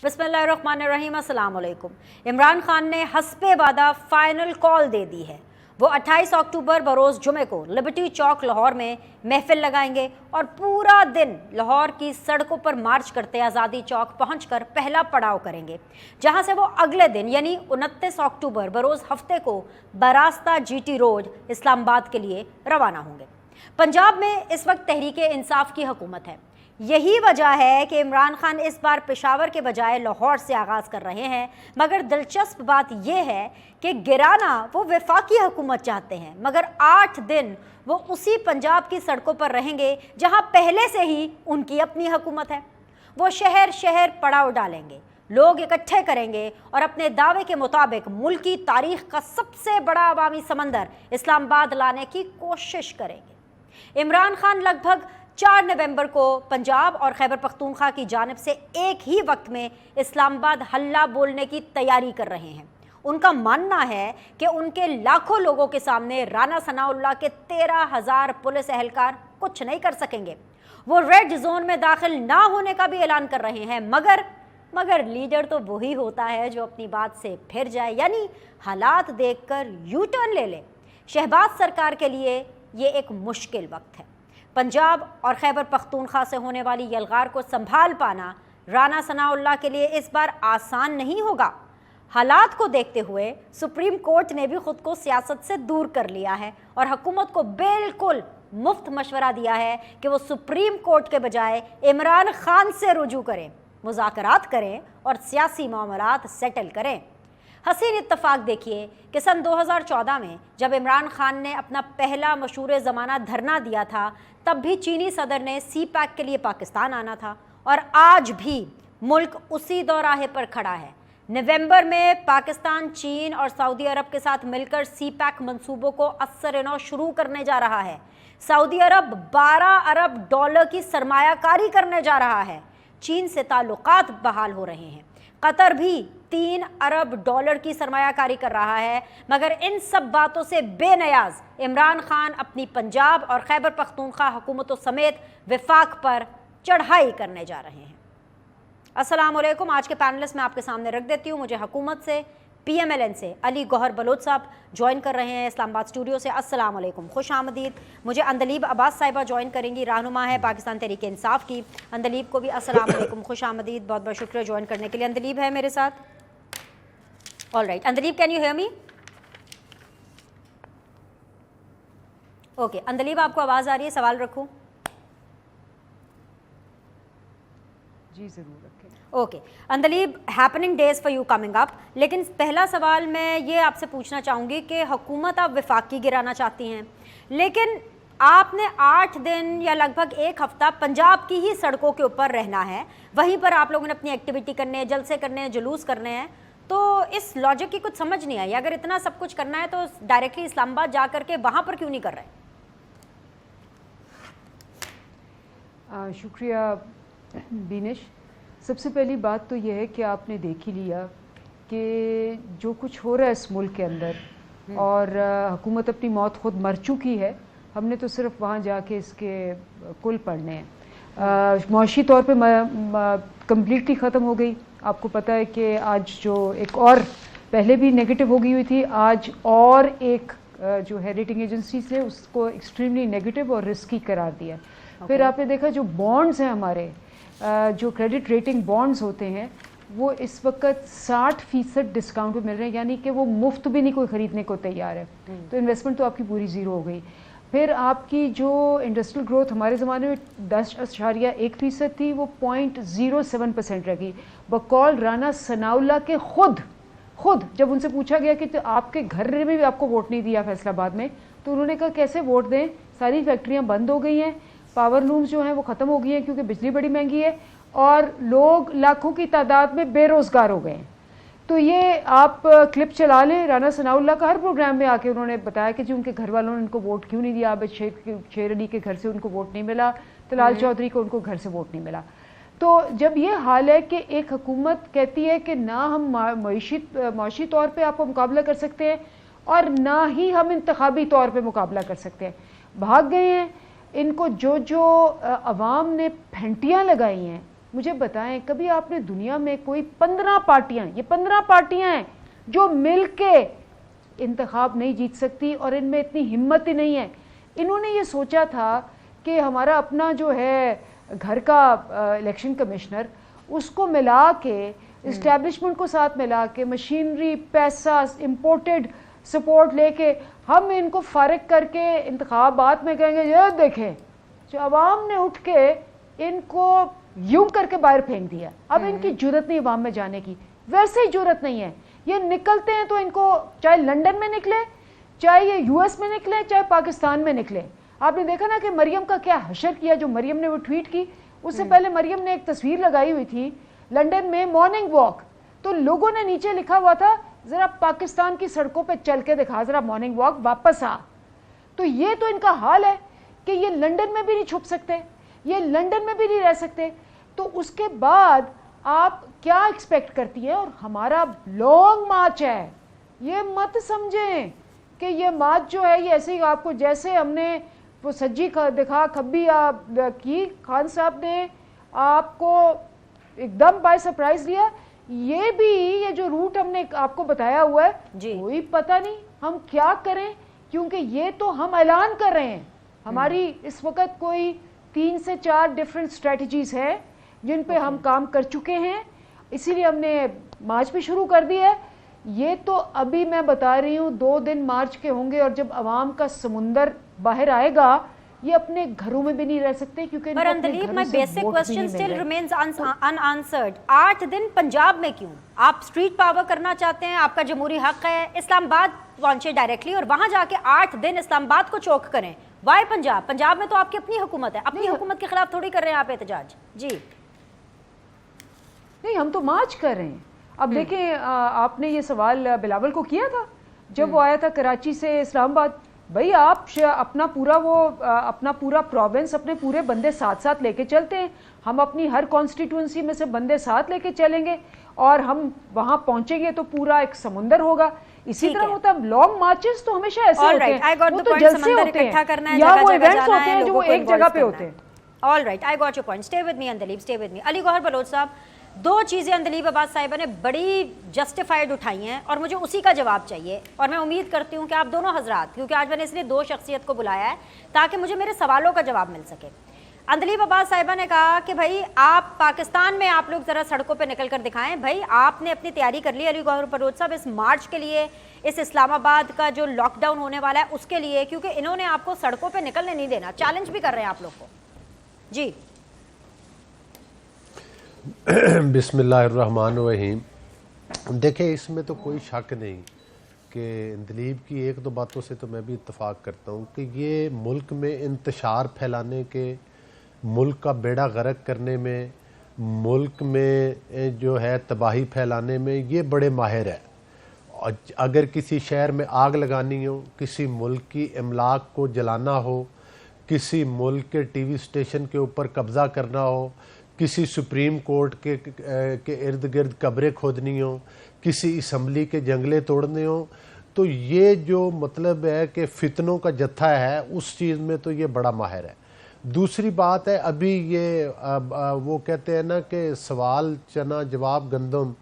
बिस्मिल्लाहिर्रहमानिर्रहीम, अस्सलाम वालेकुम। इमरान खान ने हस्बे वादा फाइनल कॉल दे दी है। वो 28 अक्टूबर बरोज़ जुमे को लिबर्टी चौक लाहौर में महफिल लगाएंगे और पूरा दिन लाहौर की सड़कों पर मार्च करते आज़ादी चौक पहुंचकर पहला पड़ाव करेंगे, जहां से वो अगले दिन यानी 29 अक्टूबर बरोज़ हफ्ते को बरास्ता GT रोड इस्लामाबाद के लिए रवाना होंगे। पंजाब में इस वक्त तहरीक इंसाफ की हुकूमत है। यही वजह है कि इमरान खान इस बार पेशावर के बजाय लाहौर से आगाज़ कर रहे हैं। मगर दिलचस्प बात यह है कि गिराना वो वफाकी हुकूमत चाहते हैं, मगर 8 दिन वो उसी पंजाब की सड़कों पर रहेंगे जहां पहले से ही उनकी अपनी हुकूमत है। वो शहर शहर पड़ाव डालेंगे, लोग इकट्ठे करेंगे और अपने दावे के मुताबिक मुल्की तारीख का सबसे बड़ा अवामी समंदर इस्लामाबाद लाने की कोशिश करेंगे। इमरान खान लगभग 4 नवंबर को पंजाब और खैबर पख्तूनख्वा की जानिब से एक ही वक्त में इस्लामाबाद हल्ला बोलने की तैयारी कर रहे हैं। उनका मानना है कि उनके लाखों लोगों के सामने राना सनाउल्लाह के 13,000 पुलिस एहलकार कुछ नहीं कर सकेंगे। वो रेड जोन में दाखिल ना होने का भी ऐलान कर रहे हैं, मगर लीडर तो वही होता है जो अपनी बात से फिर जाए, यानी हालात देखकर यू टर्न ले ले। शहबाज सरकार के लिए ये एक मुश्किल वक्त है। पंजाब और खैबर पख्तूनख्वा से होने वाली यलगार को संभाल पाना राना सनाउल्लाह के लिए इस बार आसान नहीं होगा। हालात को देखते हुए सुप्रीम कोर्ट ने भी खुद को सियासत से दूर कर लिया है और हुकूमत को बिल्कुल मुफ्त मशवरा दिया है कि वो सुप्रीम कोर्ट के बजाय इमरान खान से रुजू करें, मुज़ाकरात करें और सियासी मामलात सेटल करें। हसीन इत्तफाक देखिए कि सन 2014 में जब इमरान खान ने अपना पहला मशहूर ज़माना धरना दिया था, तब भी चीनी सदर ने CPEC के लिए पाकिस्तान आना था और आज भी मुल्क उसी दौराहे पर खड़ा है। नवंबर में पाकिस्तान, चीन और सऊदी अरब के साथ मिलकर CPEC मंसूबों को असर-ए-नौ शुरू करने जा रहा है। सऊदी अरब 12 अरब डॉलर की सरमायाकारी करने जा रहा है। चीन से ताल्लुकात बहाल हो रहे हैं। कतर भी 3 अरब डॉलर की सरमायाकारी कर रहा है। मगर इन सब बातों से बेनियाज इमरान खान अपनी पंजाब और खैबर पख्तूनख्वा हुकूमतों समेत वफाक पर चढ़ाई करने जा रहे हैं। अस्सलाम वालेकुम। आज के पैनलिस्ट मैं आपके सामने रख देती हूँ। मुझे हुकूमत से PMLN से अली गौहर बलोच साहब ज्वाइन कर रहे हैं इस्लामाबाद स्टूडियो से। अस्सलाम वालेकुम, खुश आमदीद। मुझे अंदलीब अब्बास साहिबा ज्वाइन करेंगी, रहनुमा है पाकिस्तान तहरीक इंसाफ की। अंदलीब को भी अस्सलाम वालेकुम, खुश आमदीद, बहुत बहुत शुक्रिया ज्वाइन करने के लिए। अंदलीब है मेरे साथ। All right Andleeb, can you hear me? Okay Andleeb, आपको आवाज़ आ रही है? सवाल रखूँ? जी ज़रूर रखें। Okay Andleeb, happening days for you coming up. लेकिन पहला सवाल मैं ये आपसे पूछना चाहूँगी कि हुकूमत आप वफाकी गिराना चाहती हैं, लेकिन आपने 8 दिन या लगभग 1 हफ्ता पंजाब की ही सड़कों के ऊपर रहना है। वहीं पर आप लोगों ने अपनी एक्टिविटी करने हैं, जलसे करने हैं, जुलूस करने हैं। तो इस लॉजिक की कुछ समझ नहीं आई। अगर इतना सब कुछ करना है तो डायरेक्टली इस्लामाबाद जा करके वहाँ पर क्यों नहीं कर रहे? शुक्रिया बीनिश। सबसे पहली बात तो यह है कि आपने देख ही लिया कि जो कुछ हो रहा है इस मुल्क के अंदर, और हुकूमत अपनी मौत खुद मर चुकी है। हमने तो सिर्फ वहाँ जाके इसके कुल पढ़ने हैं। मौशी तौर पे कम्प्लीटली ख़त्म हो गई। आपको पता है कि आज जो एक और पहले भी नेगेटिव हो गई हुई थी, आज और एक जो है रेटिंग एजेंसी से उसको एक्सट्रीमली नेगेटिव और रिस्की करार दिया। फिर आपने देखा जो बॉन्ड्स हैं हमारे, जो क्रेडिट रेटिंग बॉन्ड्स होते हैं, वो इस वक्त 60% डिस्काउंट पे मिल रहे हैं, यानी कि वो मुफ्त भी नहीं कोई ख़रीदने को तैयार है। तो इन्वेस्टमेंट तो आपकी पूरी ज़ीरो हो गई। फिर आपकी जो इंडस्ट्रियल ग्रोथ हमारे ज़माने में 10.1% थी, वो 0.07% रह गई। बकौल राना सनाउल्लाह के खुद जब उनसे पूछा गया कि तो आपके घर में भी आपको वोट नहीं दिया फैसलाबाद में, तो उन्होंने कहा कैसे वोट दें, सारी फैक्ट्रियाँ बंद हो गई हैं, पावर लूम्स जो हैं वो ख़त्म हो गई हैं क्योंकि बिजली बड़ी महंगी है, और लोग लाखों की तादाद में बेरोज़गार हो गए हैं। तो ये आप क्लिप चला लें, राना सनाउल्लाह का हर प्रोग्राम में आके उन्होंने बताया कि जी उनके घर वालों ने उनको वोट क्यों नहीं दिया। अब शेर अली के घर से उनको वोट नहीं मिला, तलाल चौधरी को उनको घर से वोट नहीं मिला। तो जब ये हाल है कि एक हुकूमत कहती है कि ना हम माशी तौर पर आपको मुकाबला कर सकते हैं और ना ही हम इंतखाबी तौर पर मुकाबला कर सकते हैं, भाग गए हैं। इनको जो अवाम ने फैंटियाँ लगाई हैं मुझे बताएं, कभी आपने दुनिया में कोई 15 पार्टियां, ये 15 पार्टियां हैं जो मिलके इंतखाब नहीं जीत सकती, और इनमें इतनी हिम्मत ही नहीं है। इन्होंने ये सोचा था कि हमारा अपना जो है घर का इलेक्शन कमिश्नर, उसको मिला के, इस्टेब्लिशमेंट को साथ मिला के, मशीनरी, पैसा, इम्पोर्टेड सपोर्ट लेके हम इनको फारिग करके इंतखाबात में कहेंगे ये देखें, जो अवाम ने उठ के इनको यूं करके बाहर फेंक दिया। अब इनकी जुर्रत नहीं अवाम में जाने की, वैसे ही जुर्रत नहीं है। ये निकलते हैं तो इनको चाहे लंदन में निकले, चाहे ये यूएस में निकले, चाहे पाकिस्तान में निकले। आपने देखा ना कि मरियम का क्या हशर किया, जो मरियम ने वो ट्वीट की। उससे पहले मरियम ने एक तस्वीर लगाई हुई थी लंदन में मॉर्निंग वॉक, तो लोगों ने नीचे लिखा हुआ था जरा पाकिस्तान की सड़कों पे चल के दिखा, जरा मॉर्निंग वॉक, वापस आ। तो ये तो इनका हाल है कि ये लंदन में भी नहीं छुप सकते, ये लंदन में भी नहीं रह सकते। तो उसके बाद आप क्या एक्सपेक्ट करती है? और हमारा लॉन्ग मार्च है, ये मत समझें कि ये मार्च जो है ये ऐसे ही आपको, जैसे हमने वो सज्जी दिखा खब्बी की, खान साहब ने आपको एकदम बाय सरप्राइज लिया। ये भी, ये जो रूट हमने आपको बताया हुआ है, कोई पता नहीं हम क्या करें, क्योंकि ये तो हम ऐलान कर रहे हैं। हमारी इस वक्त कोई 3 से 4 डिफरेंट स्ट्रेटजीज हैं जिन पे हम काम कर चुके हैं, इसीलिए हमने मार्च भी शुरू कर दी है। ये तो अभी मैं बता रही हूँ 2 दिन मार्च के होंगे, और जब आवाम का समुंदर बाहर आएगा, ये अपने घरों में भी नहीं रह सकते, क्योंकि पर Andleeb, my basic question still remains unanswered. 8 दिन पंजाब में क्यों? आप स्ट्रीट पावर करना चाहते हैं, आपका जमहूरी हक है, इस्लामाबाद पहुंचे डायरेक्टली और वहां जाके 8 दिन इस्लामाबाद को चौक करें। वाई पंजाब? पंजाब में तो आपकी अपनी हुकूमत है, अपनी हुकूमत के खिलाफ थोड़ी कर रहे हैं आप एहतजाज। जी नहीं, हम तो मार्च कर रहे हैं। अब देखें, आपने ये सवाल बिलावल को किया था जब वो आया था कराची से इस्लामाबाद। भाई आप अपना पूरा अपना पूरा प्रोविंस, अपने पूरे बंदे साथ साथ लेके चलते हैं। हम अपनी हर कॉन्स्टिट्यूंसी में से बंदे साथ लेके चलेंगे, और हम वहां पहुंचेंगे तो पूरा एक समुंदर होगा। इसी तरह होता है, लॉन्ग मार्चेस तो हमेशा ऐसे होते हैं, वो तो जलसे होते हैं या वो इवेंट्स होते हैं जो वो एक जगह पे होते हैं। All right, I got your point. Stay with me Andleeb, stay with me. Ali Gauhar Baloch sahab, 2 चीज़ें अंदलीब अब्बास साहिबा ने बड़ी जस्टिफाइड उठाई हैं और मुझे उसी का जवाब चाहिए, और मैं उम्मीद करती हूँ कि आप दोनों हजरात, क्योंकि आज मैंने इसलिए 2 शख्सियत को बुलाया है ताकि मुझे मेरे सवालों का जवाब मिल सके। अंदलीब अब्बास साहिबा ने कहा कि भाई आप पाकिस्तान में आप लोग ज़रा सड़कों पे निकल कर दिखाएं। भाई आपने अपनी तैयारी कर ली अली गौहर बलोच साहब इस मार्च के लिए, इस इस्लामाबाद का जो लॉकडाउन होने वाला है उसके लिए, क्योंकि इन्होंने आपको सड़कों पर निकलने नहीं देना, चैलेंज भी कर रहे हैं आप लोग को। जी बिस्मिल्लाहिर्रहमानिर्रहीम। देखें, इसमें तो कोई शक नहीं कि अंदलीब की 1-2 बातों से तो मैं भी इत्तफाक करता हूँ कि ये मुल्क में इंतशार फैलाने के, मुल्क का बेड़ा गर्क करने में, मुल्क में जो है तबाही फैलाने में ये बड़े माहिर है। अगर किसी शहर में आग लगानी हो, किसी मुल्क की इमलाक को जलाना हो, किसी मुल्क के टीवी स्टेशन के ऊपर कब्ज़ा करना हो, किसी सुप्रीम कोर्ट के इर्द गिर्द कब्रें खोदनी हो, किसी असम्बली के जंगले तोड़ने हो, तो ये जो मतलब है कि फितनों का जत्था है, उस चीज़ में तो ये बड़ा माहिर है। दूसरी बात है, अभी ये वो कहते हैं ना कि सवाल चना जवाब गंदम,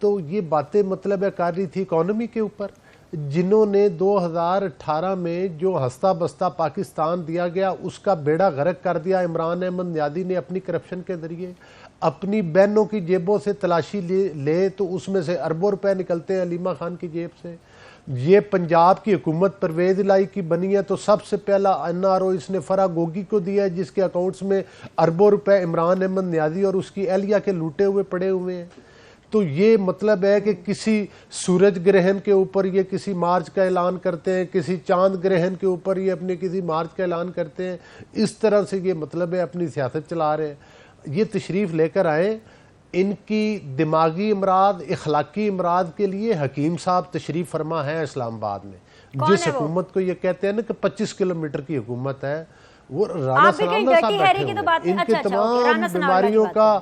तो ये बातें मतलब है कर रही थी इकॉनमी के ऊपर। जिन्होंने 2018 में जो हंसता बसता पाकिस्तान दिया गया उसका बेड़ा गर्क कर दिया इमरान अहमद नियादी ने अपनी करप्शन के ज़रिए। अपनी बहनों की जेबों से तलाशी ले तो उसमें से अरबों रुपए निकलते हैं अलीमा खान की जेब से। ये पंजाब की हुकूमत परवेज़ इलाही की बनी है तो सबसे पहला NRO इसने फरा गोगी को दिया है, जिसके अकाउंट्स में अरबों रुपए इमरान अहमद नियादी और उसकी एहलिया के लूटे हुए पड़े हुए हैं। तो ये मतलब है कि किसी सूरज ग्रहण के ऊपर ये किसी मार्च का ऐलान करते हैं, किसी चांद ग्रहण के ऊपर ये अपने किसी मार्च का ऐलान करते हैं। इस तरह से ये मतलब है अपनी सियासत चला रहे हैं। ये तशरीफ़ लेकर आए, इनकी दिमागी इमराद, इखलाकी इमराद के लिए हकीम साहब तशरीफ़ फरमा है इस्लामाबाद में। जिस हुकूमत को ये कहते हैं ना कि 25 किलोमीटर की हुकूमत है, वो राना सनाउल्लाह साहब बैठे हुए, इनके तमाम बीमारियों का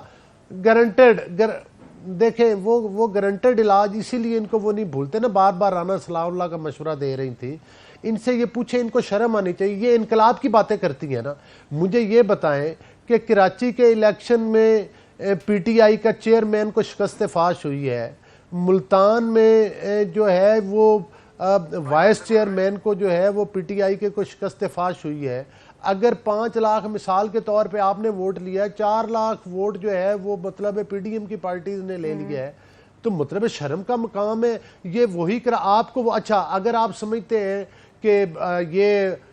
गारंटेड। देखें, वो गारंटेड इलाज, इसीलिए इनको वो नहीं भूलते ना, बार बार राना सनाउल्लाह का मशवरा दे रही थी। इनसे ये पूछे, इनको शर्म आनी चाहिए। ये इनकलाब की बातें करती हैं ना। मुझे ये बताएं कि कराची के इलेक्शन में पीटीआई का चेयरमैन को शिकस्त फाश हुई है, मुल्तान में जो है वो वाइस चेयरमैन को जो है वो पीटीआई के को शिकस्त फाश हुई है। अगर 5 लाख मिसाल के तौर पे आपने वोट लिया है, 4 लाख वोट जो है वो मतलब पीडीएम की पार्टीज ने ले लिया है, तो मतलब शर्म का मकाम है ये। वही कर आपको वो, अच्छा अगर आप समझते हैं कि ये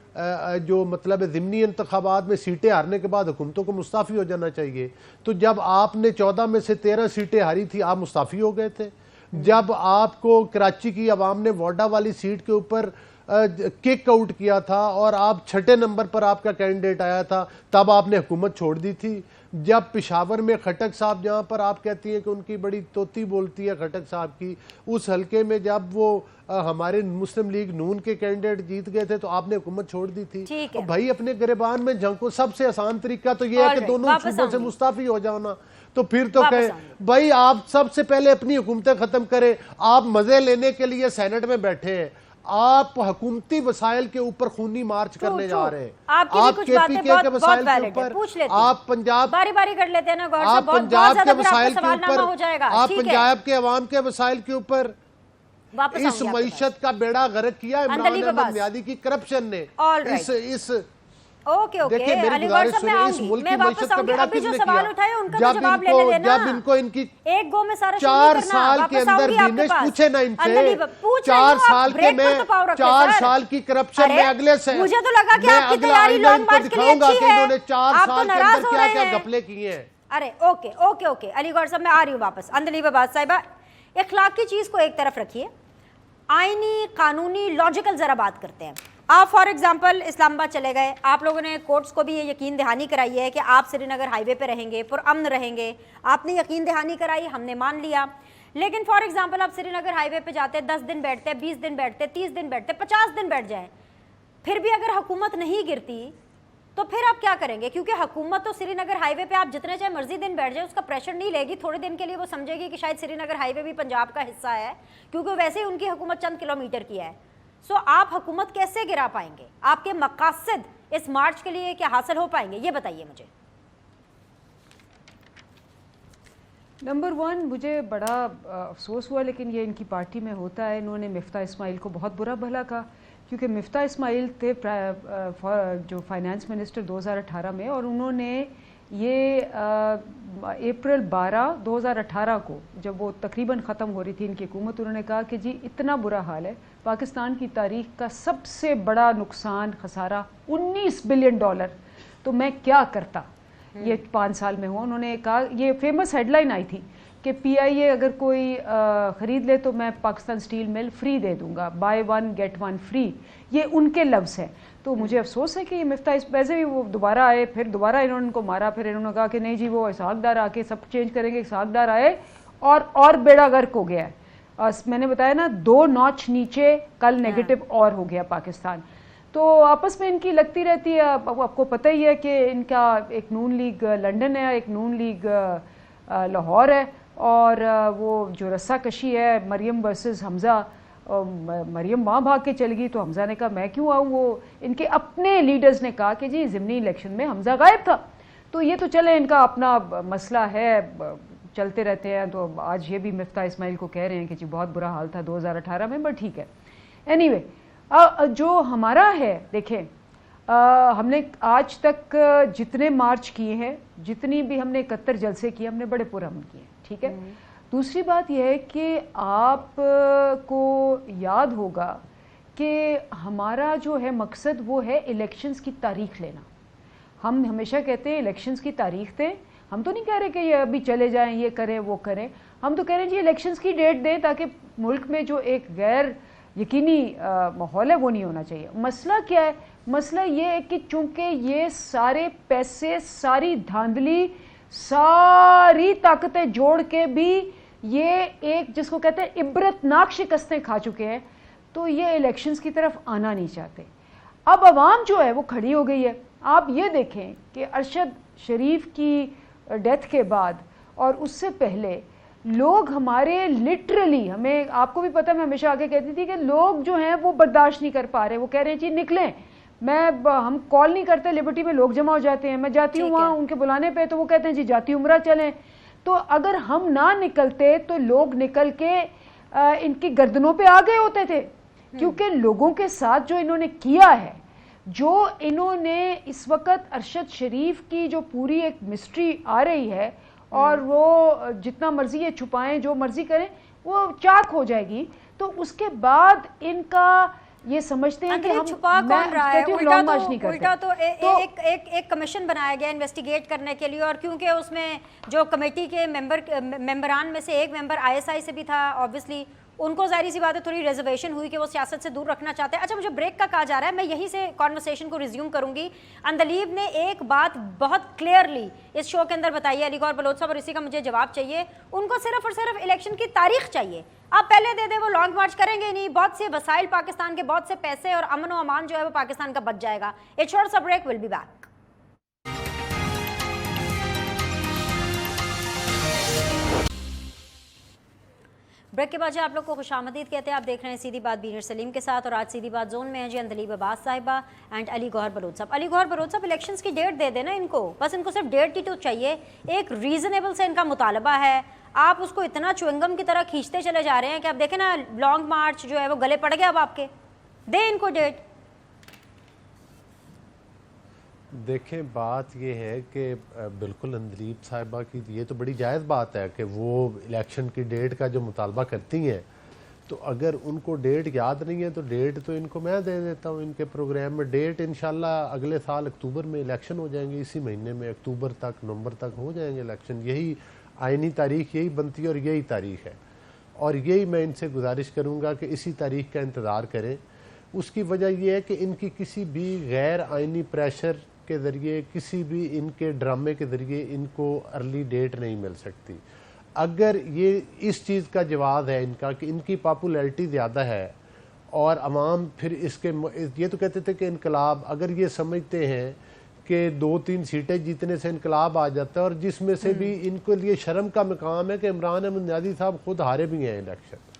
जो मतलब ज़िमनी इंतखाबात में सीटें हारने के बाद हुकूमतों को मुस्ताफ़ी हो जाना चाहिए, तो जब आपने 14 में से 13 सीटें हारी थी आप मुस्ताफ़ी हो गए थे। जब आपको कराची की आवाम ने वाडा वाली सीट के ऊपर किक आउट किया था और आप 6ठे नंबर पर आपका कैंडिडेट आया था, तब आपने हुकूमत छोड़ दी थी। जब पिशावर में खटक साहब, जहाँ पर आप कहती हैं कि उनकी बड़ी तोती बोलती है खटक साहब की, उस हलके में जब वो हमारे मुस्लिम लीग नून के कैंडिडेट जीत गए थे तो आपने हुकूमत छोड़ दी थी। तो भाई अपने गिरबान में झंको, सबसे आसान तरीका तो ये है कि दोनों सूबों से मुस्ताफी हो जाओ ना। तो फिर तो कहें भाई आप सबसे पहले अपनी हुकूमतें खत्म करें। आप मजे लेने के लिए सेनेट में बैठे हैं, आप हुकूमती वसाइल के ऊपर खूनी मार्च करने जा रहे हैं। आप केपीके के वसाइल के ऊपर, आप पंजाब बारी बारी कर लेते हैं ना, आप पंजाब के वसाइल के ऊपर, आप पंजाब के अवाम के वसाइल के ऊपर इस मईशत का बेड़ा गर्क किया इमरान अहमद नियादी की करप्शन ने। इस ओके ओके, देखिए मेरी गुजारिश सुनिए, इस मुल्क की मईशत का बेड़ा किसने किया? जब इनको इनकी एक गो में सारा 4 साल के अंदर दिनेश पूछे ना इनसे, 4 साल के में 4 साल की करप्शन में अगले से मुझे तो लगा कि आपकी तैयारी लॉन्ग मार्च के लिए अच्छी है। इन्होंने 4 साल के अंदर क्या क्या घपले किए हैं। अरे ओके ओके ओके, अलीगढ़ साहब मैं आ रही हूँ वापस। अंदलीबाबाद साहिबा, इखलाक की चीज को एक तरफ रखिए, आईनी कानूनी लॉजिकल जरा बात करते हैं। आप फॉर एग्जांपल इस्लामाबाद चले गए, आप लोगों ने कोर्ट्स को भी ये यकीन दहानी कराई है कि आप श्रीनगर हाईवे पे रहेंगे, पुरअमन रहेंगे। आपने यकीन दहानी कराई, हमने मान लिया। लेकिन फॉर एग्जांपल आप श्रीनगर हाईवे पे जाते, 10 दिन बैठते, 20 दिन बैठते, 30 दिन बैठते, 50 दिन बैठ जाए, फिर भी अगर हुकूमत नहीं गिरती तो फिर आप क्या करेंगे? क्योंकि हुकूमत तो श्रीनगर हाईवे पे आप जितने चाहे मर्जी दिन बैठ जाए उसका प्रेशर नहीं लेगी। थोड़े दिन के लिए वो समझेगी कि शायद श्रीनगर हाईवे भी पंजाब का हिस्सा है, क्योंकि वैसे ही उनकी हुकूमत चंद किलोमीटर की है। सो आप हुकूमत कैसे गिरा पाएंगे? आपके मकासद इस मार्च के लिए क्या हासिल हो पाएंगे, ये बताइए मुझे। नंबर 1, मुझे बड़ा अफसोस हुआ, लेकिन ये इनकी पार्टी में होता है। इन्होंने मिफ्ता इस्माइल को बहुत बुरा भला कहा, क्योंकि मिफ्ता इस्माइल थे जो फाइनेंस मिनिस्टर 2018 में, और उन्होंने ये अप्रैल 12, 2018 को जब वो तकरीबन ख़त्म हो रही थी इनकी हुकूमत, उन्होंने कहा कि जी इतना बुरा हाल है, पाकिस्तान की तारीख का सबसे बड़ा नुकसान खसारा $19 बिलियन, तो मैं क्या करता ये 5 साल में हुआ। उन्होंने कहा, ये फेमस हेडलाइन आई थी कि PIA अगर कोई ख़रीद ले तो मैं पाकिस्तान स्टील मिल फ्री दे दूंगा, बाय 1 गेट 1 फ्री, ये उनके लफ्ज़ हैं। तो मुझे अफसोस है कि ये मिफ्ता वैसे भी वो दोबारा आए, फिर दोबारा इन्होंने उनको मारा, फिर इन्होंने कहा कि नहीं जी वो इसहाकदार आके सब चेंज करेंगे। इसहाकदार आए और बेड़ा गर्क हो गया है। मैंने बताया ना, 2 नॉच नीचे कल नेगेटिव और हो गया पाकिस्तान। तो आपस में इनकी लगती रहती है। आपको पता ही है कि इनका एक नून लीग लंदन है, एक नून लीग लाहौर है, और वो जो रस्सा कशी है मरियम वर्सेस हमज़ा, मरियम वहाँ भाग के चल गई तो हमज़ा ने कहा मैं क्यों आऊँ। वो इनके अपने लीडर्स ने कहा कि जी ज़िमनी इलेक्शन में हमज़ा गायब था। तो ये तो चले इनका अपना मसला है, चलते रहते हैं। तो आज ये भी मिफ्ता इस्माइल को कह रहे हैं कि जी बहुत बुरा हाल था 2018 में, बट ठीक है। एनीवे, जो हमारा है, देखें हमने आज तक जितने मार्च किए हैं, जितनी भी हमने 71 जलसे किए, हमने बड़े पुरअमन किए, ठीक है। दूसरी बात यह है कि आपको याद होगा कि हमारा जो है मकसद वो है इलेक्शंस की तारीख लेना। हम हमेशा कहते हैं इलेक्शंस की तारीख दें। हम तो नहीं कह रहे कि ये अभी चले जाएं, ये करें वो करें। हम तो कह रहे हैं जी इलेक्शंस की डेट दें, ताकि मुल्क में जो एक गैर यकीनी माहौल है वो नहीं होना चाहिए। मसला क्या है? मसला ये है कि चूंकि ये सारे पैसे, सारी धांधली, सारी ताकतें जोड़ के भी ये एक जिसको कहते हैं इबरतनाक शिकस्तें खा चुके हैं, तो ये इलेक्शंस की तरफ आना नहीं चाहते। अब अवाम जो है वो खड़ी हो गई है। आप ये देखें कि अरशद शरीफ की डेथ के बाद और उससे पहले लोग हमारे लिटरली, हमें आपको भी पता, मैं हमेशा आगे कहती थी कि लोग जो हैं वो बर्दाश्त नहीं कर पा रहे। वो कह रहे हैं जी निकलें, हम कॉल नहीं करते, लिबर्टी में लोग जमा हो जाते हैं, मैं जाती हूँ वहाँ उनके बुलाने पे, तो वो कहते हैं जी जाती उम्रा चलें। तो अगर हम ना निकलते तो लोग निकल के इनकी गर्दनों पे आ गए होते थे, क्योंकि लोगों के साथ जो इन्होंने किया है, जो इन्होंने इस वक्त अरशद शरीफ की जो पूरी एक मिस्ट्री आ रही है, और वो जितना मर्जी ये छुपाएं, जो मर्जी करें, वो चाक हो जाएगी। तो उसके बाद इनका ये समझते हैं कि हम छुपा कौन रहा है? उल्टा तो एक कमीशन बनाया गया इन्वेस्टिगेट करने के लिए, और क्योंकि उसमें जो कमेटी के मेंबरान में से एक मेंबर आईएसआई से भी था, ऑब्वियसली उनको जाहिर सी बात है थोड़ी रिजर्वेशन हुई कि वो सियासत से दूर रखना चाहते हैं। अच्छा, मुझे ब्रेक का कहा जा रहा है, मैं यहीं से कॉन्वर्सेशन को रिज्यूम करूंगी। अंदलीब ने एक बात बहुत क्लियरली इस शो के अंदर बताई है, अली गौहर बलोच साहब, और इसी का मुझे जवाब चाहिए। उनको सिर्फ और सिर्फ इलेक्शन की तारीख चाहिए, आप पहले दे दे, वो लॉन्ग मार्च करेंगे नहीं, बहुत से वसाइल पाकिस्तान के, बहुत से पैसे और अमन व अमान जो है वो पाकिस्तान का बच जाएगा। एक शॉर्ट सा break, will be back. Break के बाद जो आप लोग को खुशामदीद कहते हैं। आप देख रहे हैं सीधी बात बीनर सलीम के साथ, और आज सीधी बात जोन में है जी अंदलीब अब्बास साहिबा एंड अली गौहर बलोच साहब। अली गौहर बलोच साहब, इलेक्शंस की डेट दे देना इनको, बस इनको सिर्फ डेट ही तो चाहिए। एक रीजनेबल से इनका मुतालबा है, आप उसको इतना च्युइंगम की तरह खींचते चले जा रहे हैं कि आप देखें ना, लॉन्ग मार्च जो है वो गले पड़ गया अब आपके। दे इनको डेट। देखें, बात ये है कि बिल्कुल अंदलीब साहिबा की ये तो बड़ी जायज़ बात है कि वो इलेक्शन की डेट का जो मुतालबा करती हैं, तो अगर उनको डेट याद नहीं है तो डेट तो इनको मैं दे देता हूँ इनके प्रोग्राम में। डेट इंशाल्लाह अगले साल अक्टूबर में इलेक्शन हो जाएंगे, इसी महीने में अक्टूबर तक, नवंबर तक हो जाएंगे इलेक्शन। यही आइनी तारीख यही बनती है और यही तारीख है, और यही मैं इनसे गुजारिश करूँगा कि इसी तारीख का इंतज़ार करें। उसकी वजह यह है कि इनकी किसी भी गैर आइनी प्रेशर के ज़रिए, किसी भी इनके ड्रामे के ज़रिए इनको अर्ली डेट नहीं मिल सकती। अगर ये इस चीज़ का जवाब है इनका कि इनकी पॉपुलैरिटी ज़्यादा है और अवाम फिर इसके, ये तो कहते थे कि इनकलाब, अगर ये समझते हैं कि 2-3 सीटें जीतने से इनकलाब आ जाता है, और जिसमें से भी इनके लिए शर्म का मकाम है कि इमरान अहमद नियाज़ी साहब खुद हारे भी हैं इलेक्शन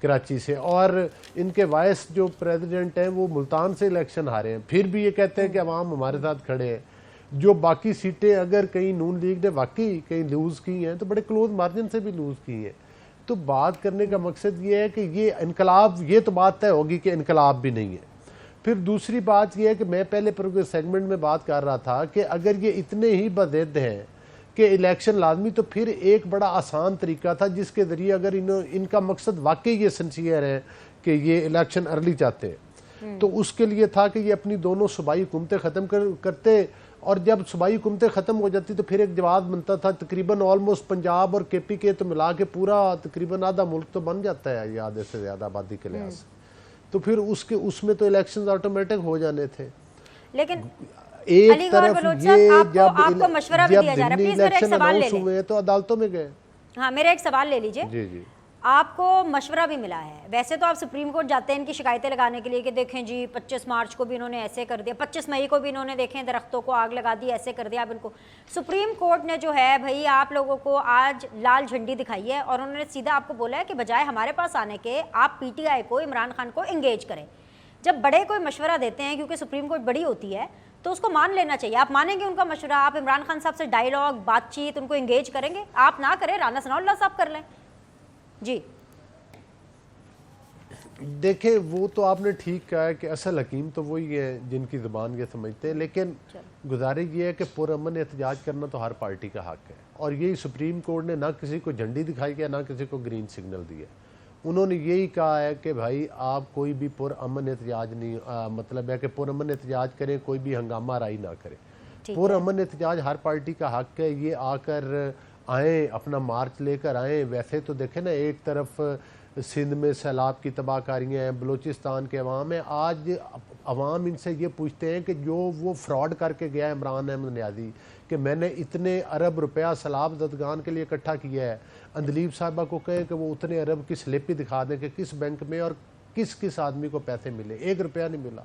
कराची से, और इनके वाइस जो प्रेसिडेंट हैं वो मुल्तान से इलेक्शन हारे हैं, फिर भी ये कहते हैं कि अवाम हमारे साथ खड़े हैं। जो बाकी सीटें अगर कहीं नून लीग ने वाकई कहीं लूज़ की हैं तो बड़े क्लोज मार्जिन से भी लूज़ की हैं। तो बात करने का मकसद ये है कि ये इनकलाब, ये तो बात तय होगी कि इनकलाब भी नहीं है। फिर दूसरी बात यह है कि मैं पहले सेगमेंट में बात कर रहा था कि अगर ये इतने ही बज़िद हैं कि इलेक्शन लाजमी, तो फिर एक बड़ा आसान तरीका था जिसके ज़रिए अगर इनका मकसद वाकई ये सिंसियर है कि ये इलेक्शन अर्ली चाहते हैं, तो उसके लिए था कि ये अपनी दोनों सूबाई हुकूमतें ख़त्म करते, और जब सूबाई हुकूमतें ख़त्म हो जाती तो फिर एक जवाब बनता था। तकरीबन ऑलमोस्ट पंजाब और KPK तो मिला के पूरा तकरीबन आधा मुल्क तो बन जाता है ये आधे से ज़्यादा आबादी के लिहाज से, तो फिर उसमें तो इलेक्शन ऑटोमेटिक हो जाने थे। लेकिन एक तरफ ये आपको मशवरा भी दिया जा रहा है, प्लीज मेरा एक सवाल ले लें। तो अदालतों में गए। हाँ, मेरा एक सवाल ले लीजिए। जी जी, आपको मशवरा भी मिला है, वैसे तो आप सुप्रीम कोर्ट जाते हैं इनकी शिकायतें लगाने के लिए कि देखें जी 25 मार्च को भी इन्होंने ऐसे कर दिया, 25 मई को भी इन्होंने देखें दरख्तों को आग लगा दी, ऐसे कर दिया। आप इनको, सुप्रीम कोर्ट ने जो है भाई आप लोगों को आज लाल झंडी दिखाई है, और उन्होंने सीधा आपको बोला है कि बजाय हमारे पास आने के आप PTI को, इमरान खान को इंगेज करें। जब बड़े कोई मशवरा देते हैं, क्योंकि सुप्रीम कोर्ट बड़ी होती है, तो उसको मान लेना चाहिए। आप मानेंगे उनका मशवरा, आप इमरान खान साहब से डायलॉग, बातचीत, उनको इंगेज करेंगे? आप ना करें, राना सनाउल्लाह साहब कर लें। जी देखें, वो तो आपने ठीक कहा है कि असल हकीम तो वही है जिनकी ज़ुबान ये समझते हैं, लेकिन गुजारिश ये है कि पुरअमन एहतजाज करना तो हर पार्टी का हक है, और यही सुप्रीम कोर्ट ने ना किसी को झंडी दिखाई है ना किसी को ग्रीन सिग्नल दिया। उन्होंने यही कहा है कि भाई आप कोई भी पुरअमन एहतजाज नहीं, मतलब है कि पुरअमन एहतजाज करें, कोई भी हंगामा राई ना करें। पुरअमन एहतजाज हर पार्टी का हक है, ये आकर आएँ, अपना मार्च लेकर आएँ। वैसे तो देखें ना, एक तरफ सिंध में सैलाब की तबाहकारियाँ हैं, बलूचिस्तान के अवाम है, आज अवाम इनसे ये पूछते हैं कि जो वो फ्रॉड करके गया इमरान अहमद नियाज़ी कि मैंने इतने अरब रुपया सैलाब ज़दगान के लिए इकट्ठा किया है, अंदलीब साहिबा को कहें कि वो उतने अरब की स्लिप ही दिखा दें कि किस बैंक में और किस किस आदमी को पैसे मिले। 1 रुपया नहीं मिला।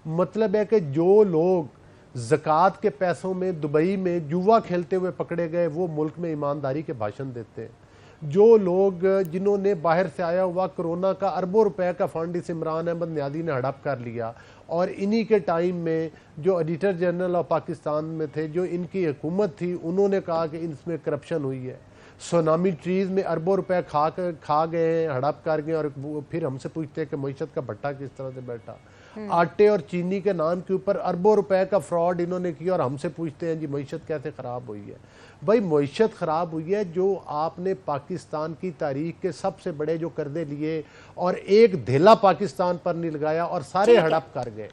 मतलब है कि जो लोग ज़कात के पैसों में दुबई में जुआ खेलते हुए पकड़े गए, वो मुल्क में ईमानदारी के भाषण देते हैं। जो लोग जिन्होंने बाहर से आया हुआ कोरोना का अरबों रुपए का फंड इस इमरान अहमद नियाज़ी ने हड़प कर लिया, और इन्हीं के टाइम में जो एडिटर जनरल ऑफ पाकिस्तान में थे, जो इनकी हुकूमत थी, उन्होंने कहा कि इसमें करप्शन हुई है। सोनामी ट्रीज में अरबों रुपए खा गए हैं, हड़प कर गए, और फिर हमसे पूछते हैं कि मईशत का भट्टा किस तरह से बैठा। आटे और चीनी के नाम के ऊपर अरबों रुपए का फ्रॉड इन्होंने किया, और हमसे पूछते हैं जी मईशत कैसे ख़राब हुई है। भाई मईशत ख़राब हुई है जो आपने पाकिस्तान की तारीख के सबसे बड़े जो कर्जे लिए और एक धेला पाकिस्तान पर नहीं लगाया और सारे हड़प कर गए।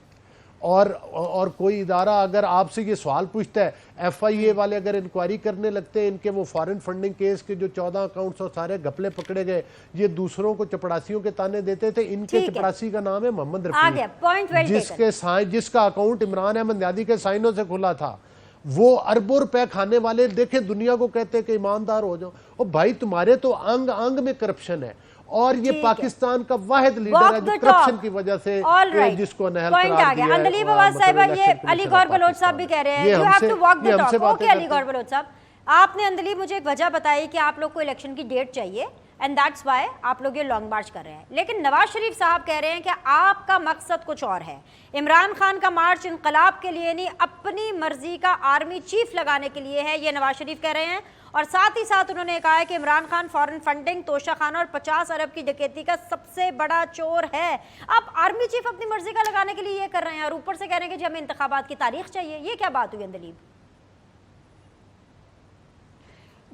और कोई इदारा अगर आपसे ये सवाल पूछता है, FIA वाले अगर इंक्वायरी करने लगते हैं, इनके वो फॉरेन फंडिंग केस के जो 14 अकाउंट्स और सारे घपले पकड़े गए, ये दूसरों को चपड़ासियों के ताने देते थे, इनके चपड़ासी का नाम है मोहम्मद रफीक, जिसका अकाउंट इमरान अहमद न्यादी के साइनों से खुला था। वो अरबों रुपए खाने वाले देखे दुनिया को कहते हैं कि ईमानदार हो जाओ। और भाई तुम्हारे तो अंग अंग में करप्शन है, और ये पाकिस्तान का वाहिद लीडर है जो करप्शन की वजह से जिसको नहल करार दिया है। अंदलीब अवाज साहिबा, ये अली गौर बलोच साहब भी कह रहे हैं, you have to walk the talk. Okay Ali Gaur Baloch sahab, आपने अंदलीब मुझे एक वजह बताई कि आप लोग को इलेक्शन की डेट चाहिए एंड दैट्स व्हाई आप लोग ये लॉन्ग मार्च कर रहे हैं, लेकिन नवाज शरीफ साहब कह रहे हैं कि आपका मकसद कुछ और है। इमरान खान का मार्च इंकलाब के लिए नहीं, अपनी मर्जी का आर्मी चीफ लगाने के लिए है, ये नवाज शरीफ कह रहे हैं। और साथ ही साथ उन्होंने कहा है कि इमरान खान फॉरेन फंडिंग, तोशा खाना और 50 अरब की डकैती का सबसे बड़ा चोर है। अब आर्मी चीफ अपनी मर्जी का लगाने के लिए ये कर रहे हैं और ऊपर से कह रहे हैं कि जी हमें इंतखाबात की तारीख चाहिए। ये क्या बात हुई अंदलीब?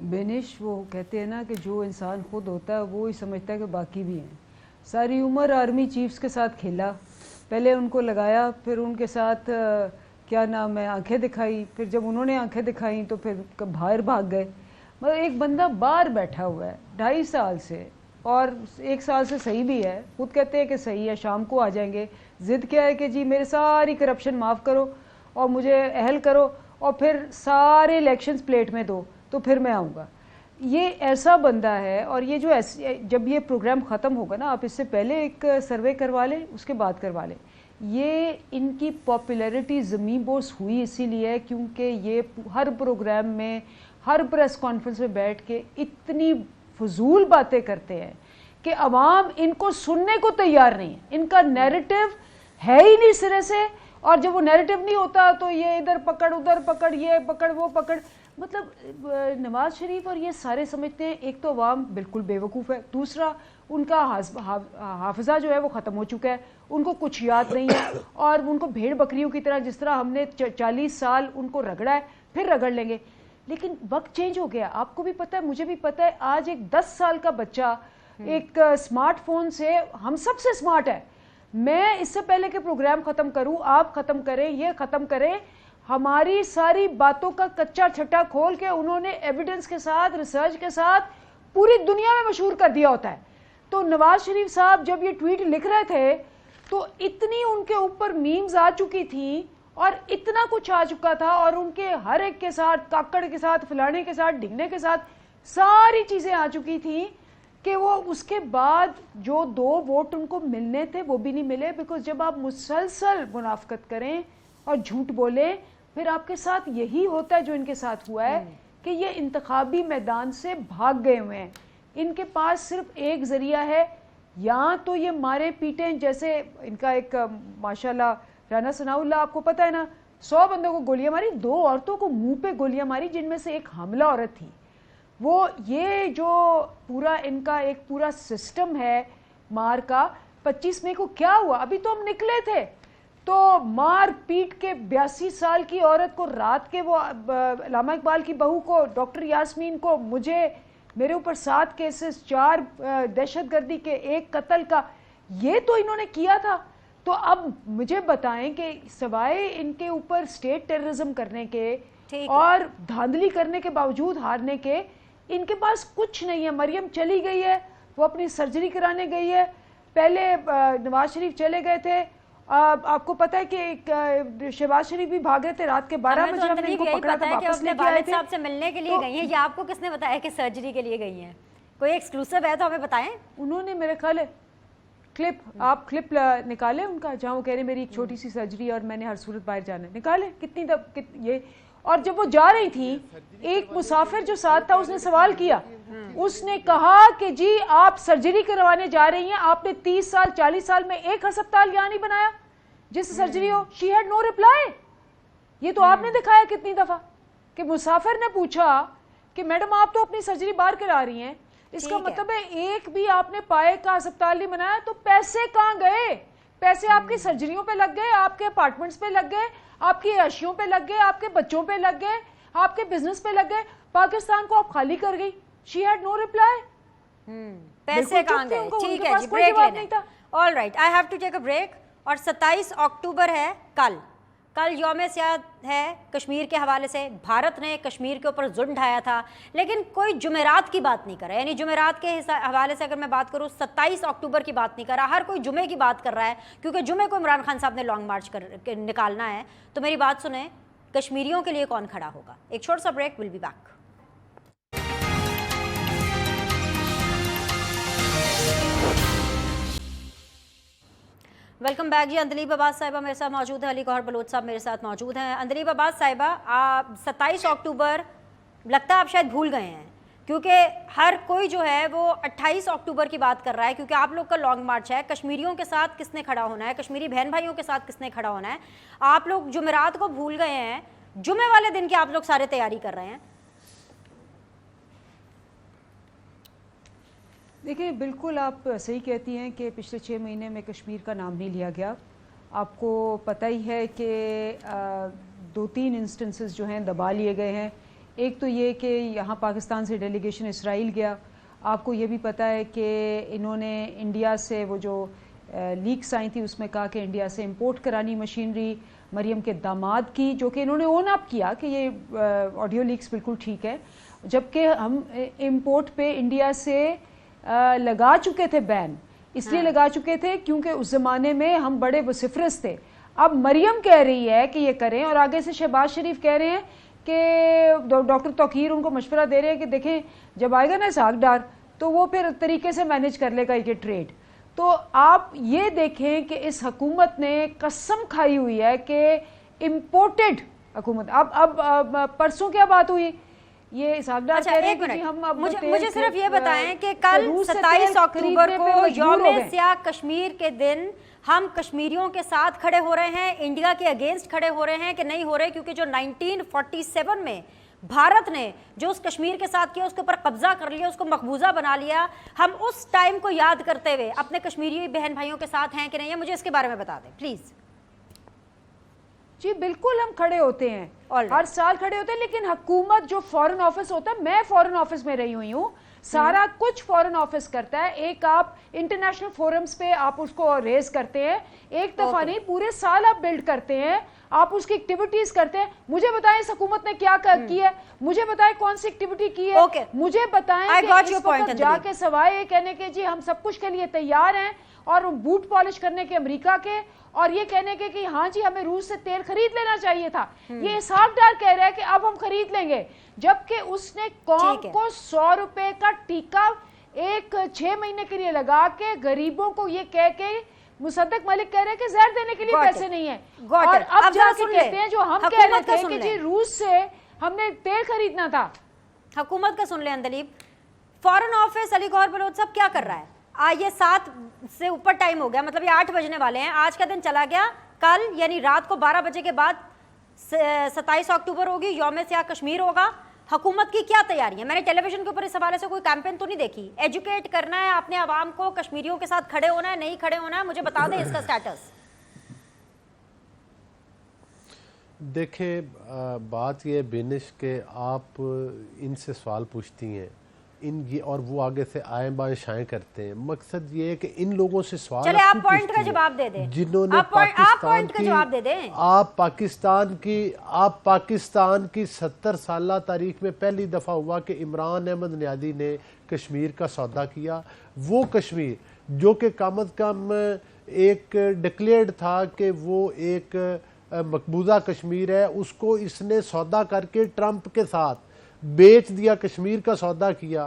बेनिश, वो कहते हैं ना कि जो इंसान खुद होता है वो ही समझता है कि बाकी भी हैं। सारी उम्र आर्मी चीफ्स के साथ खेला, पहले उनको लगाया, फिर उनके साथ क्या नाम है आंखें दिखाई, फिर जब उन्होंने आंखें दिखाई तो फिर बाहर भाग गए। मतलब एक बंदा बाहर बैठा हुआ है 2.5 साल से, और 1 साल से सही भी है, खुद कहते हैं कि सही है, शाम को आ जाएंगे। ज़िद क्या है कि जी मेरे सारी करप्शन माफ़ करो और मुझे अहल करो और फिर सारे इलेक्शंस प्लेट में दो तो फिर मैं आऊँगा। ये ऐसा बंदा है। और ये जो जब ये प्रोग्राम ख़त्म होगा ना, आप इससे पहले एक सर्वे करवा लें, उसके बाद करवा लें। ये इनकी पॉपुलैरिटी ज़मीन बोस हुई इसीलिए क्योंकि ये हर प्रोग्राम में, हर प्रेस कॉन्फ्रेंस में बैठ के इतनी फजूल बातें करते हैं कि अवाम इनको सुनने को तैयार नहीं है। इनका नैरेटिव है ही नहीं सिरे से, और जब वो नैरेटिव नहीं होता तो ये इधर पकड़, उधर पकड़, ये पकड़, वो पकड़। मतलब नवाज शरीफ और ये सारे समझते हैं एक तो अवाम बिल्कुल बेवकूफ़ है, दूसरा उनका हाफिज़ा जो है वो ख़त्म हो चुका है, उनको कुछ याद नहीं है, और उनको भेड़ बकरियों की तरह जिस तरह हमने 40 साल उनको रगड़ा है फिर रगड़ लेंगे। लेकिन वक्त चेंज हो गया, आपको भी पता है, मुझे भी पता है। आज एक 10 साल का बच्चा एक स्मार्टफोन से हम सबसे स्मार्ट है। मैं इससे पहले कि प्रोग्राम ख़त्म करूं, आप ख़त्म करें, ये ख़त्म करें, हमारी सारी बातों का कच्चा छट्टा खोल के उन्होंने एविडेंस के साथ, रिसर्च के साथ पूरी दुनिया में मशहूर कर दिया होता है। तो नवाज शरीफ साहब जब ये ट्वीट लिख रहे थे तो इतनी उनके ऊपर मीम्स आ चुकी थी और इतना कुछ आ चुका था, और उनके हर एक के साथ, काकड़ के साथ, फलाने के साथ, ढिंगने के साथ सारी चीज़ें आ चुकी थी कि वो उसके बाद जो 2 वोट उनको मिलने थे वो भी नहीं मिले। बिकॉज जब आप मुसलसल मुनाफकत करें और झूठ बोलें, फिर आपके साथ यही होता है जो इनके साथ हुआ है कि ये इंतखाबी मैदान से भाग गए हुए हैं। इनके पास सिर्फ एक ज़रिया है, या तो ये मारे पीटें, जैसे इनका एक माशाल्लाह राना सनाउल्लाह, आपको पता है ना, 100 बंदों को गोलियां मारी, 2 औरतों को मुंह पे गोलियां मारी, जिनमें से एक हामला औरत थी। वो ये जो पूरा इनका एक पूरा सिस्टम है मार का, 25 मई को क्या हुआ, अभी तो हम निकले थे, तो मार पीट के 82 साल की औरत को, रात के वो अल्लामा इकबाल की बहू को, डॉक्टर यास्मीन को, मुझे, मेरे ऊपर 7 केसेस, 4 दहशतगर्दी के, 1 कत्ल का, ये तो इन्होंने किया था। तो अब मुझे बताएं कि सिवाय इनके ऊपर स्टेट टेररिज्म करने के और धांधली करने के बावजूद हारने के, इनके पास कुछ नहीं है। मरियम चली गई है, वो अपनी सर्जरी कराने गई है, पहले नवाज शरीफ चले गए थे। आपको पता है कि शहबाज शरीफ भी भाग रहे थे रात के 12 बजे, हमने इनको पकड़ा था, वापस लेके आए थे। साहब से मिलने के लिए गई हैं, या आपको किसने बताया कि सर्जरी के लिए गई हैं? कोई एक्सक्लूसिव है तो हमें बताएं। उन्होंने, मेरे ख्याल है क्लिप, आप क्लिप निकाले उनका, जहाँ वो कह रहे मेरी एक छोटी सी सर्जरी और मैंने हर सूरत बाहर जाना है, निकाले कितनी ये। और जब वो जा रही थी, एक मुसाफिर जो साथ था उसने सवाल किया, उसने कहा कि जी आप सर्जरी करवाने जा रही हैं, आपने 30 साल 40 साल में एक अस्पताल यहाँ नहीं बनाया जिससे सर्जरी हो। She had no reply. ये तो आपने दिखाया कितनी दफा कि मुसाफिर ने पूछा कि मैडम आप तो अपनी सर्जरी बाहर करा रही हैं, इसका मतलब है एक भी आपने पाए का अस्पताल नहीं बनाया, तो पैसे कहाँ गए? पैसे आपकी सर्जरियों पे लग गए, आपके अपार्टमेंट्स पे लग गए, आपकी अशियों पे लग गए, आपके बच्चों पे लग गए, आपके बिजनेस पे लग गए। पाकिस्तान को आप खाली कर गई। She had no reply. पैसे कहाँ गए? ठीक है जी, ब्रेक लेना। All right, I have to take a break. और 27 अक्टूबर है कल यौम सियाद है कश्मीर के हवाले से। भारत ने कश्मीर के ऊपर जुल्म ढाया था, लेकिन कोई जुमेरात की बात नहीं कर रहा है। यानी जुमेरात के हवाले से अगर मैं बात करूँ, 27 अक्टूबर की बात नहीं कर रहा, हर कोई जुमे की बात कर रहा है, क्योंकि जुमे को इमरान खान साहब ने लॉन्ग मार्च कर निकालना है। तो मेरी बात सुने, कश्मीरियों के लिए कौन खड़ा होगा? एक छोटा सा break, will be back. Welcome back जी। अंदलीब अब्बास साहिबा मेरे साथ मौजूद है, अली गौहर बलोच साहब मेरे साथ मौजूद हैं। अंदलीब अब्बास साहिबा, आप 27 अक्टूबर लगता है आप शायद भूल गए हैं, क्योंकि हर कोई जो है वो 28 अक्टूबर की बात कर रहा है, क्योंकि आप लोग का लॉन्ग मार्च है। कश्मीरियों के साथ किसने खड़ा होना है, कश्मीरी बहन भाइयों के साथ किसने खड़ा होना है? आप लोग जुमेरात को भूल गए हैं, जुमे वाले दिन की आप लोग सारे तैयारी कर रहे हैं। देखिए, बिल्कुल आप सही कहती हैं कि पिछले 6 महीने में कश्मीर का नाम नहीं लिया गया। आपको पता ही है कि 2-3 इंस्टेंसेस जो हैं दबा लिए गए हैं। एक तो ये कि यहाँ पाकिस्तान से डेलीगेशन इसराइल गया। आपको ये भी पता है कि इन्होंने इंडिया से वो जो लीक्स आई थी उसमें कहा कि इंडिया से इंपोर्ट करानी मशीनरी मरियम के दामाद की, जो कि इन्होंने ओन अप किया कि ये ऑडियो लीक्स बिल्कुल ठीक है, जबकि हम इंपोर्ट पे इंडिया से लगा चुके थे बैन। इसलिए लगा चुके थे क्योंकि उस ज़माने में हम बड़े वसिफरस थे। अब मरियम कह रही है कि ये करें, और आगे से शहबाज शरीफ कह रहे हैं कि डॉक्टर तौकीर उनको मशवरा दे रहे हैं कि देखें जब आएगा ना इसहाक डार तो वो फिर तरीके से मैनेज कर लेगा ये ट्रेड। तो आप ये देखें कि इस हुकूमत ने कसम खाई हुई है कि इम्पोर्टेड हुकूमत। अब परसों क्या बात हुई, ये इसहाकडार अच्छा, कह रहे हैं कि हम अब मुझे सिर्फ ये बताएं कि कल 27 अक्टूबर को यौम सियाह कश्मीर के दिन हम कश्मीरियों के साथ खड़े हो रहे हैं, इंडिया के अगेंस्ट खड़े हो रहे हैं कि नहीं हो रहे? क्योंकि जो 1947 में भारत ने जो उस कश्मीर के साथ किया, उसके ऊपर कब्जा कर लिया, उसको मकबूजा बना लिया, हम उस टाइम को याद करते हुए अपने कश्मीरी बहन भाइयों के साथ हैं कि नहीं है? मुझे इसके बारे में बता दें प्लीज। जी बिल्कुल, हम खड़े होते हैं, हर साल खड़े होते हैं, लेकिन हुकूमत जो फॉरेन ऑफिस होता है, मैं फॉरेन ऑफिस में रही हुई हूँ, सारा कुछ फॉरेन ऑफिस करता है। एक आप इंटरनेशनल फोरम्स पे आप उसको रेज करते हैं, एक दफा नहीं पूरे साल आप बिल्ड करते हैं, आप उसकी एक्टिविटीज करते हैं। मुझे बताएं इस हुकूमत ने क्या की है, मुझे बताएं कौन सी एक्टिविटी की है, मुझे बताएं कि इस वक्त जाके सवाए ये कहने के जी हम सब कुछ के लिए तैयार हैं और बूट पॉलिश करने के अमेरिका के, और ये कहने के कि हाँ जी हमें रूस से तेल खरीद लेना चाहिए था, ये इसहाक डार कह रहा है कि अब हम खरीद लेंगे, जबकि उसने कौम को 100 रुपए का टीका 6 महीने के लिए लगा के गरीबों को ये कह के, मुसद्दक मलिक कह रहे हैं कि जहर देने के लिए पैसे नहीं है, और अब जाके कहते हैं जो हम कह रहे थे कि जी रूस से हमने तेल खरीदना था। हुकूमत का सुन ले अंदलीब। फॉरेन ऑफिस अली गौहर बलोच साहब क्या कर रहा है? ये 7 से ऊपर टाइम हो गया, मतलब ये 8 बजने वाले हैं, आज का दिन चला गया। कल यानी रात को 12 बजे के बाद 27 अक्टूबर होगी, यौम सियाह कश्मीर होगा। हुकूमत की क्या तैयारी है? मैंने टेलीविजन के ऊपर इस हवाले से कोई कैंपेन तो नहीं देखी। एजुकेट करना है अपने आवाम को, कश्मीरियों के साथ खड़े होना है, नहीं खड़े होना है, मुझे बता दें इसका स्टेटस। देखिए, बात ये बेनिश के आप इनसे सवाल पूछती हैं ये, और वो आगे से आए बाएं शाएं करते हैं। मकसद ये है कि इन लोगों से सवाल चले आप पॉइंट का जवाब दे दें, जिन्होंने आप पॉइंट का जवाब दे दें। आप पाकिस्तान की 70 साल तारीख में पहली दफा हुआ कि इमरान अहमद नियादी ने कश्मीर का सौदा किया। वो कश्मीर जो कि कम अज कम एक डिक्लेयर्ड था कि वो एक मकबूजा कश्मीर है, उसको इसने सौदा करके ट्रंप के साथ बेच दिया, कश्मीर का सौदा किया।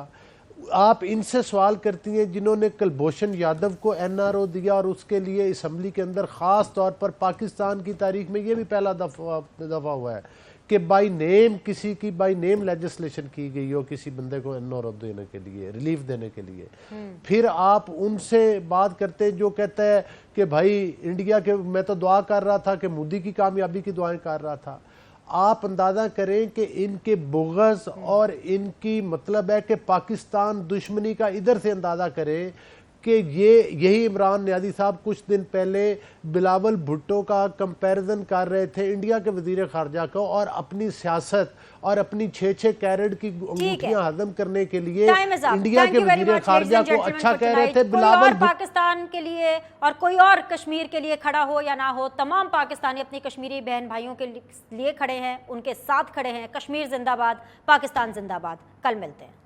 आप इनसे सवाल करती हैं जिन्होंने कुलभूषण यादव को एनआरओ दिया, और उसके लिए असम्बली के अंदर ख़ास तौर पर पाकिस्तान की तारीख में ये भी पहला दफ़ा हुआ है कि बाई नेम किसी की बाई नेम लेजिस्लेशन की गई हो किसी बंदे को एनआरओ देने के लिए, रिलीफ देने के लिए। फिर आप उनसे बात करते जो कहता है कि भाई इंडिया के, मैं तो दुआ कर रहा था कि मोदी की कामयाबी की दुआएं कर रहा था। आप अंदाज़ा करें कि इनके बुग़्ज़ और इनकी मतलब है कि पाकिस्तान दुश्मनी का इधर से अंदाज़ा करें कि यही इमरान नियाज़ी साहब कुछ दिन पहले बिलावल भुट्टो का कंपैरिजन कर रहे थे इंडिया के वज़ीर ख़ारजा को, और अपनी सियासत और अपनी 6-6 कैरेट की अंगूठियां हजम करने के लिए इंडिया के वज़ीर ख़ारजा को अच्छा कह रहे थे। बिलावल पाकिस्तान के लिए और कोई और कश्मीर के लिए खड़ा हो या ना हो, तमाम पाकिस्तानी अपनी कश्मीरी बहन भाइयों के लिए खड़े हैं, उनके साथ खड़े हैं। कश्मीर जिंदाबाद, पाकिस्तान जिंदाबाद। कल मिलते हैं।